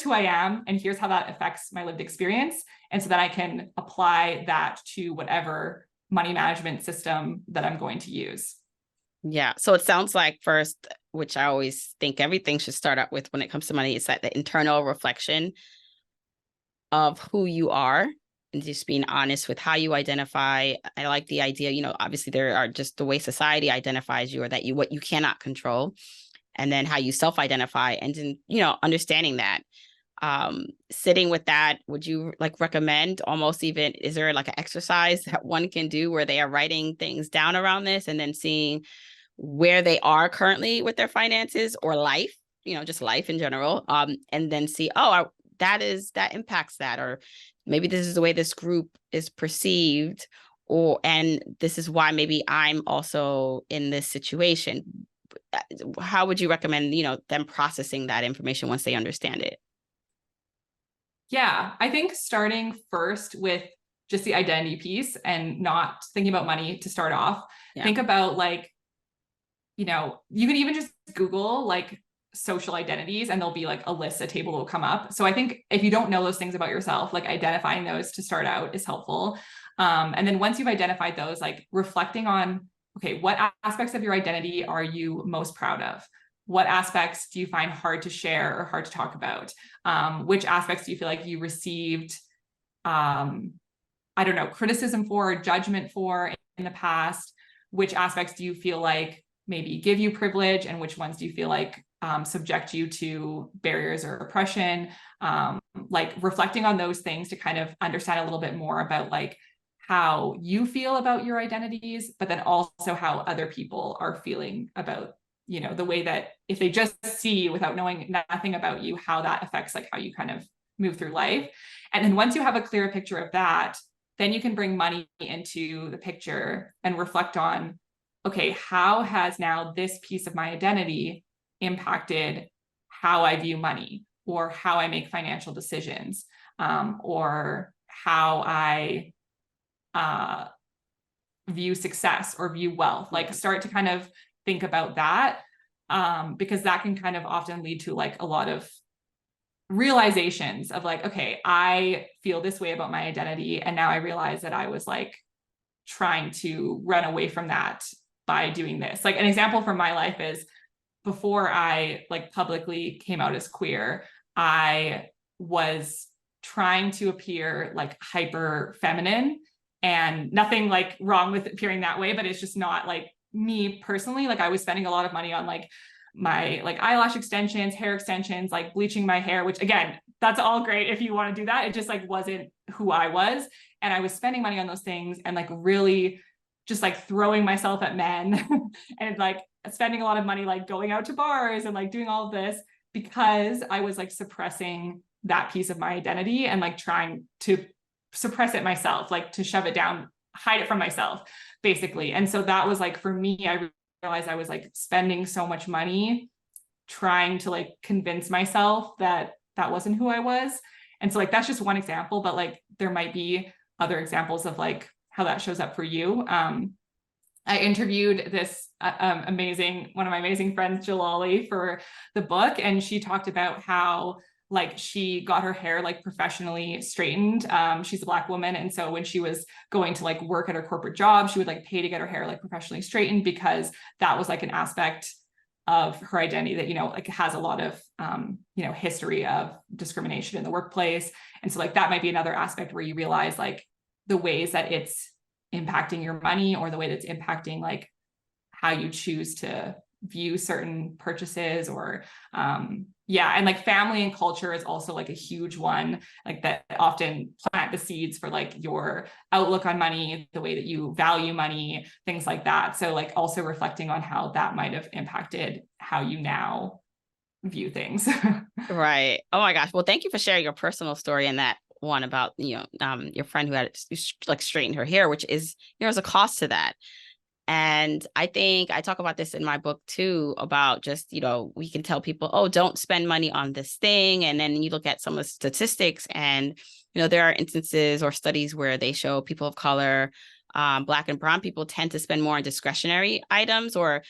who I am and here's how that affects my lived experience. And so that I can apply that to whatever money management system that I'm going to use. Yeah. So it sounds like first, which I always think everything should start out with when it comes to money, is like the internal reflection of who you are and just being honest with how you identify. I like the idea, obviously there are just the way society identifies you, or that what you cannot control, and then how you self-identify, and then, understanding that. Sitting with that, would you like recommend almost even, is there like an exercise that one can do where they are writing things down around this and then seeing where they are currently with their finances or life, just life in general, and then see, that impacts that, or maybe this is the way this group is perceived, and this is why maybe I'm also in this situation. How would you recommend, them processing that information once they understand it? Yeah, I think starting first with just the identity piece and not thinking about money to start off. Yeah. Think about like, you can even just Google like social identities and there'll be like a table will come up. So I think if you don't know those things about yourself, like identifying those to start out is helpful. And then once you've identified those, like reflecting on, okay, what aspects of your identity are you most proud of? What aspects do you find hard to share or hard to talk about? Which aspects do you feel like you received, criticism for, or judgment for in the past? Which aspects do you feel like maybe give you privilege, and which ones do you feel like subject you to barriers or oppression? Like reflecting on those things to kind of understand a little bit more about like how you feel about your identities, but then also how other people are feeling about, the way that if they just see you without knowing nothing about you, how that affects like how you kind of move through life. And then once you have a clearer picture of that, then you can bring money into the picture and reflect on, okay, how has now this piece of my identity impacted how I view money, or how I make financial decisions, or how I view success or view wealth. Like start to kind of think about that, because that can kind of often lead to like a lot of realizations of like, okay, I feel this way about my identity, and now I realize that I was like trying to run away from that by doing this. Like an example from my life is, before I like publicly came out as queer, I was trying to appear like hyper feminine, and nothing like wrong with appearing that way, but it's just not like me personally. Like I was spending a lot of money on like my like eyelash extensions, hair extensions, like bleaching my hair, which again, that's all great if you want to do that. It just like wasn't who I was. And I was spending money on those things and like really just like throwing myself at men and like spending a lot of money like going out to bars and like doing all of this because I was like suppressing that piece of my identity and like trying to suppress it myself, like to shove it down, hide it from myself, basically. And so that was like, for me, I realized I was like spending so much money trying to like convince myself that that wasn't who I was. And so like, that's just one example, but like, there might be other examples of like how that shows up for you. I interviewed this one of my amazing friends, Jalali, for the book. And she talked about how like she got her hair like professionally straightened. She's a Black woman. And so when she was going to like work at her corporate job, she would like pay to get her hair like professionally straightened because that was like an aspect of her identity that, you know, like has a lot of, you know, history of discrimination in the workplace. And so like that might be another aspect where you realize like the ways that it's impacting your money or the way that's impacting like how you choose to view certain purchases or yeah. And like family and culture is also like a huge one, like that often plant the seeds for like your outlook on money, the way that you value money, things like that. So like also reflecting on how that might have impacted how you now view things. Right. Oh my gosh. Well, thank you for sharing your personal story and that one about, your friend who had like straightened her hair, which is, there's a cost to that. And I think I talk about this in my book too, about just, we can tell people, oh, don't spend money on this thing. And then you look at some of the statistics and, there are instances or studies where they show people of color, Black and brown people tend to spend more on discretionary items or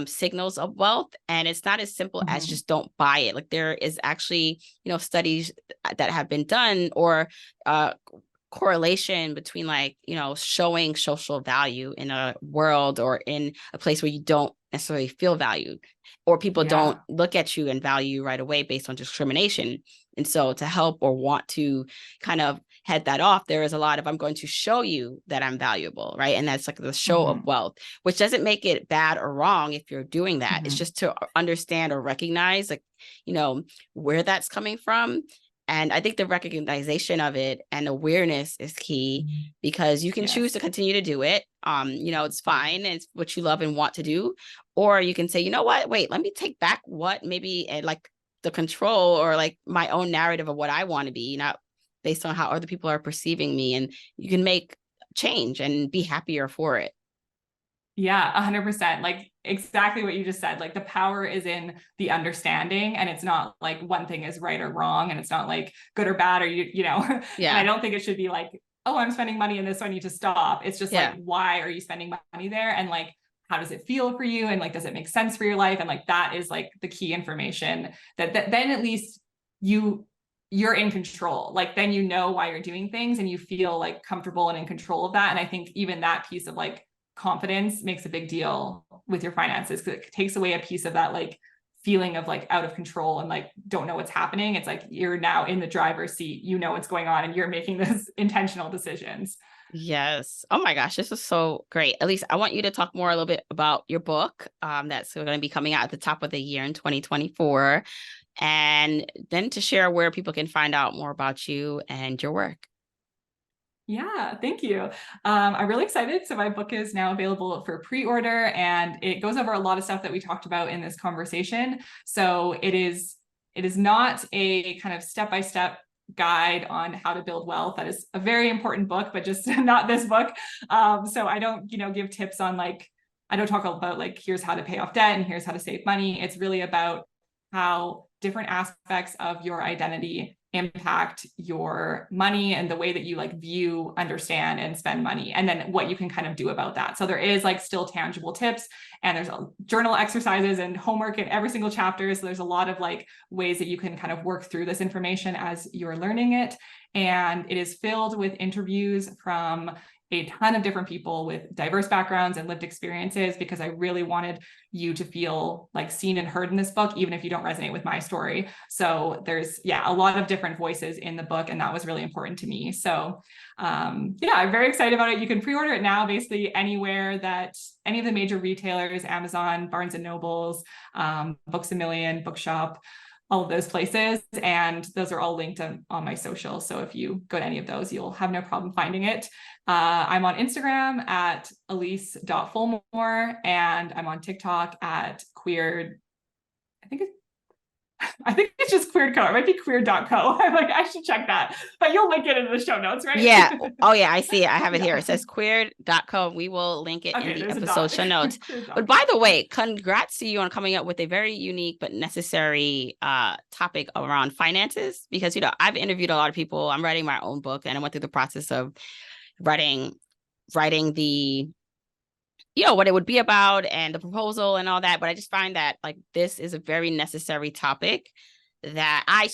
signals of wealth. And it's not as simple as just don't buy it. Like there is actually, studies that have been done or correlation between like, showing social value in a world or in a place where you don't necessarily feel valued or people don't look at you and value you right away based on discrimination. And so to help or want to kind of head that off, there is a lot of, I'm going to show you that I'm valuable, right? And that's like the show of wealth, which doesn't make it bad or wrong if you're doing that. It's just to understand or recognize like, where that's coming from. And I think the recognition of it and awareness is key because you can choose to continue to do it. It's fine. It's what you love and want to do. Or you can say, you know what, wait, let me take back what maybe like the control or like my own narrative of what I want to be, not based on how other people are perceiving me. And you can make change and be happier for it. Yeah, 100%. Like exactly what you just said. Like the power is in the understanding, and it's not like one thing is right or wrong, and it's not like good or bad, or Yeah. And I don't think it should be like, oh, I'm spending money in this, so I need to stop. It's just like, why are you spending money there, and like, how does it feel for you, and like, does it make sense for your life? And like that is like the key information that then at least you're in control. Like then you know why you're doing things, and you feel like comfortable and in control of that. And I think even that piece of like confidence makes a big deal with your finances because it takes away a piece of that like feeling of like out of control and like don't know what's happening. It's like you're now in the driver's seat, what's going on, and you're making those intentional decisions. Yes. Oh my gosh, this is so great. Elise, I want you to talk more a little bit about your book that's going to be coming out at the top of the year in 2024, and then to share where people can find out more about you and your work. Yeah, thank you. I'm really excited. So my book is now available for pre-order, and it goes over a lot of stuff that we talked about in this conversation. So it is not a kind of step-by-step guide on how to build wealth. That is a very important book, but just not this book. So I don't, give tips on like, I don't talk about like, here's how to pay off debt and here's how to save money. It's really about how different aspects of your identity impact your money and the way that you like view, understand, and spend money, and then what you can kind of do about that. So there is like still tangible tips, and there's journal exercises and homework in every single chapter. So there's a lot of like ways that you can kind of work through this information as you're learning it. And it is filled with interviews from a ton of different people with diverse backgrounds and lived experiences, because I really wanted you to feel like seen and heard in this book, even if you don't resonate with my story. So there's, a lot of different voices in the book, and that was really important to me. So I'm very excited about it. You can pre-order it now, basically anywhere that any of the major retailers, Amazon, Barnes and Nobles, Books A Million, Bookshop, all of those places. And those are all linked on my social. So if you go to any of those, you'll have no problem finding it. I'm on Instagram at ellyce.fulmore, and I'm on TikTok at queer, I think it's just queer.co. It might be queer.co. I'm like, I should check that. But you'll link it in the show notes, right? Yeah. Oh, yeah. I see it. I have it here. It says queer.co. We will link it in the episode show notes. But by the way, congrats to you on coming up with a very unique but necessary topic around finances. Because, I've interviewed a lot of people. I'm writing my own book, and I went through the process of writing the what it would be about and the proposal and all that. But I just find that like this is a very necessary topic that I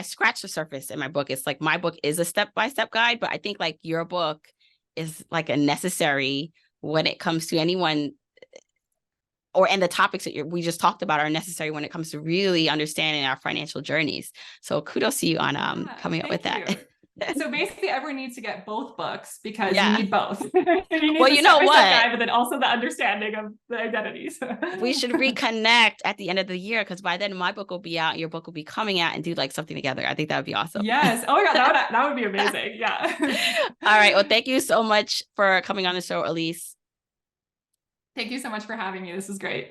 scratch the surface in my book. It's like my book is a step-by-step guide, but I think like your book is like a necessary when it comes to anyone, and the topics that we just talked about are necessary when it comes to really understanding our financial journeys. So kudos to you on coming up with that. So basically everyone needs to get both books, because you need both. You need well, the you know what? guide, but then also the understanding of the identities. We should reconnect at the end of the year, because by then my book will be out, your book will be coming out, and do like something together. I think that would be awesome. Yes. Oh my God, that would be amazing. Yeah. All right. Well, thank you so much for coming on the show, Elise. Thank you so much for having me. This is great.